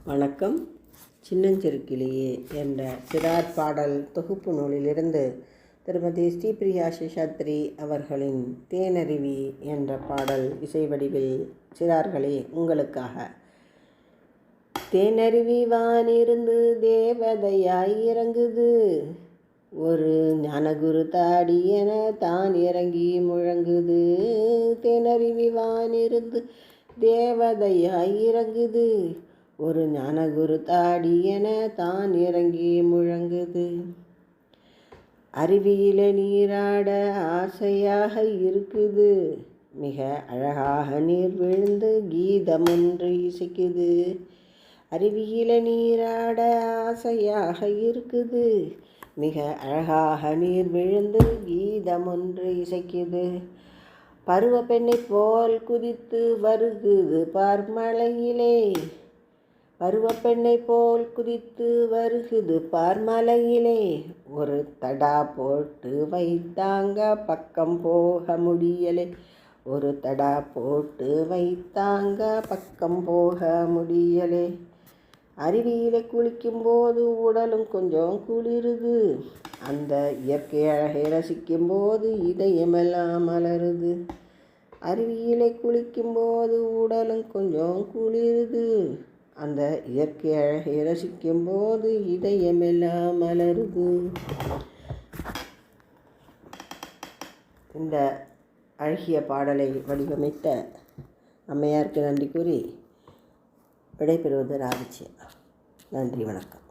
வணக்கம். சின்னஞ்சிறுக்கிளியே என்ற சிறார் பாடல் தொகுப்பு நூலிலிருந்து திருமதி ஸ்ரீபிரியா சேஷாத்ரி அவர்களின் தேனருவி என்ற பாடல் இசை வடிவில் சிறார்களே உங்களுக்காக. தேனருவி வானிருந்து தேவதையாய் இறங்குது, ஒரு ஞானகுரு தாடி என தான் இறங்கி முழங்குது. தேனருவி வானிருந்து தேவதையாய் இறங்குது, ஒரு ஞானகுரு தாடி என தான் இறங்கி முழங்குது. அருவியில நீராட ஆசையாக இருக்குது, மிக அழகாக நீர் விழுந்து கீதம் ஒன்று இசைக்குது. அருவியில நீராட ஆசையாக இருக்குது, மிக அழகாக நீர் விழுந்து கீதம் ஒன்று இசைக்குது. பருவ பெண்ணை போல் குதித்து வருகுது பார்மலையிலே, பருவ பெண்ணை போல் குதித்து வருகுது பார்மலையிலே. ஒரு தடா போட்டு வைத்தாங்க பக்கம் போக முடியலை, ஒரு தடா போட்டு வைத்தாங்க பக்கம் போக முடியலை. அருவியில குளிக்கும்போது உடலும் கொஞ்சம் குளிருது, அந்த இயற்கை அழகை ரசிக்கும்போது இதயமெல்லாம் மலருது. அருவியில குளிக்கும்போது உடலும் கொஞ்சம் குளிருது, அந்த இயற்கை அழகை ரசிக்கும்போது இதயமெல்லாம் மலருது. இந்த அழகிய பாடலை வடிவமைத்த அம்மையாருக்கு நன்றி கூறி விடைபெறுவது ராஜ்யா. நன்றி, வணக்கம்.